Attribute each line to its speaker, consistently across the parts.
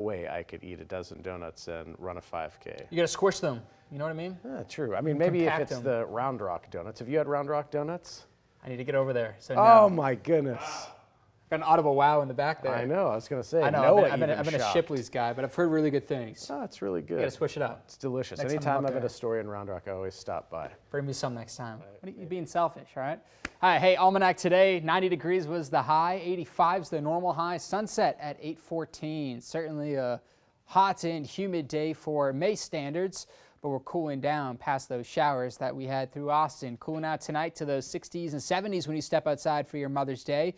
Speaker 1: way I could eat a dozen donuts and run a 5K.
Speaker 2: You got to squish them. You know what I mean?
Speaker 1: True. I mean, maybe if it's
Speaker 2: them.
Speaker 1: the Round Rock donuts. Have you had Round Rock donuts?
Speaker 2: I need to get over there. So
Speaker 1: Oh my goodness.
Speaker 2: Got an audible wow in the back there.
Speaker 1: I know. I was going to say.
Speaker 2: I know.
Speaker 1: Noah
Speaker 2: I've been a Shipley's guy, but I've heard really good things.
Speaker 1: Oh, it's really good.
Speaker 2: You got to switch it up.
Speaker 1: It's delicious.
Speaker 2: Next time
Speaker 1: Anytime
Speaker 2: I'm up
Speaker 1: I've been
Speaker 2: there.
Speaker 1: a story in Round Rock, I always stop by.
Speaker 2: Bring me some next time. What are you being selfish, all right? All right, hey, Almanac today, 90 degrees was the high, 85 is the normal high, sunset at 8:14. Certainly a hot and humid day for May standards, but we're cooling down past those showers that we had through Austin. Cooling out tonight to those 60s and 70s when you step outside for your Mother's Day.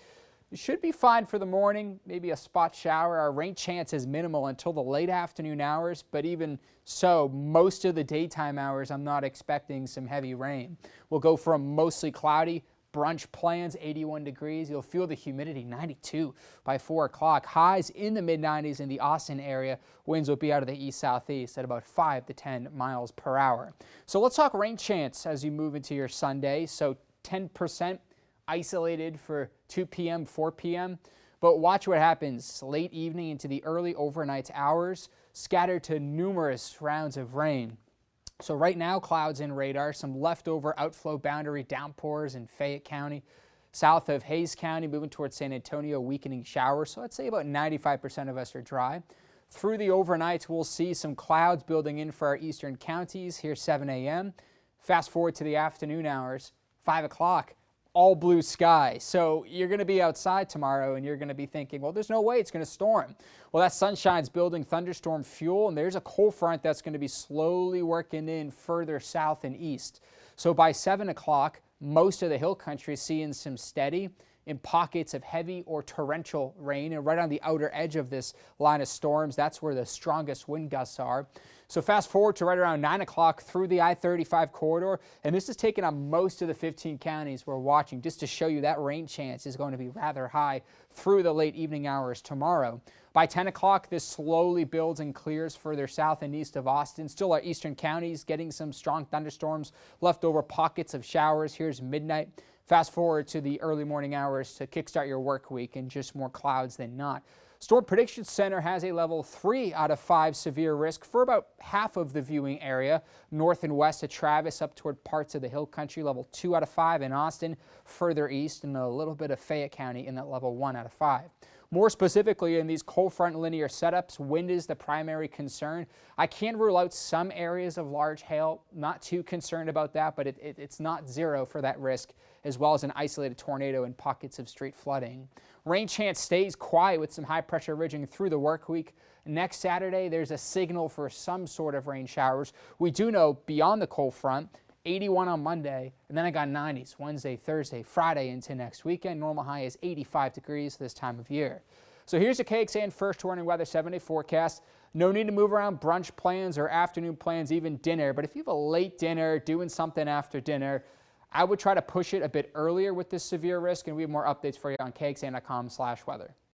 Speaker 2: You should be fine for the morning, maybe a spot shower. Our rain chance is minimal until the late afternoon hours, but even so, most of the daytime hours, I'm not expecting some heavy rain. We'll go from mostly cloudy, brunch plans, 81 degrees. You'll feel the humidity, 92 by 4 o'clock. Highs in the mid-90s in the Austin area. Winds will be out of the east-southeast at about 5 to 10 miles per hour. So let's talk rain chance as you move into your Sunday. So 10% isolated for 2 p.m., 4 p.m. But watch what happens late evening into the early overnight hours, scattered to numerous rounds of rain. So right now, clouds in radar, some leftover outflow boundary downpours in Fayette County. South of Hayes County, moving towards San Antonio, weakening showers. So I'd say about 95% of us are dry. Through the overnight, we'll see some clouds building in for our eastern counties here 7 a.m. Fast forward to the afternoon hours, 5 o'clock. All blue sky. So you're going to be outside tomorrow and you're going to be thinking, well, there's no way it's going to storm. Well, that sunshine's building thunderstorm fuel, and there's a cold front that's going to be slowly working in further south and east. So by 7 o'clock, most of the hill country is seeing some steady in pockets of heavy or torrential rain, and right on the outer edge of this line of storms, that's where the strongest wind gusts are. So fast forward to right around 9 o'clock through the I-35 corridor, and this is taking on most of the 15 counties we're watching, just to show you that rain chance is going to be rather high through the late evening hours tomorrow. By 10 o'clock, this slowly builds and clears further south and east of Austin. Still our eastern counties getting some strong thunderstorms, leftover pockets of showers. Here's midnight. Fast forward to the early morning hours to kickstart your work week, and just more clouds than not. Storm Prediction Center has a level 3 out of 5 severe risk for about half of the viewing area. North and west of Travis up toward parts of the hill country, level 2 out of 5 in Austin, further east, and a little bit of Fayette County in that level 1 out of 5. More specifically, in these cold front linear setups, wind is the primary concern. I can rule out some areas of large hail, not too concerned about that, but it's not zero for that risk, as well as an isolated tornado and pockets of street flooding. Rain chance stays quiet with some high pressure ridging through the work week. Next Saturday, there's a signal for some sort of rain showers. We do know beyond the cold front, 81 on Monday, and then I got 90s Wednesday, Thursday, Friday into next weekend. Normal high is 85 degrees this time of year. So here's the KXAN first warning weather 7-day forecast. No need to move around brunch plans or afternoon plans, even dinner. But if you have a late dinner, doing something after dinner, I would try to push it a bit earlier with this severe risk, and we have more updates for you on KXAN.com/weather.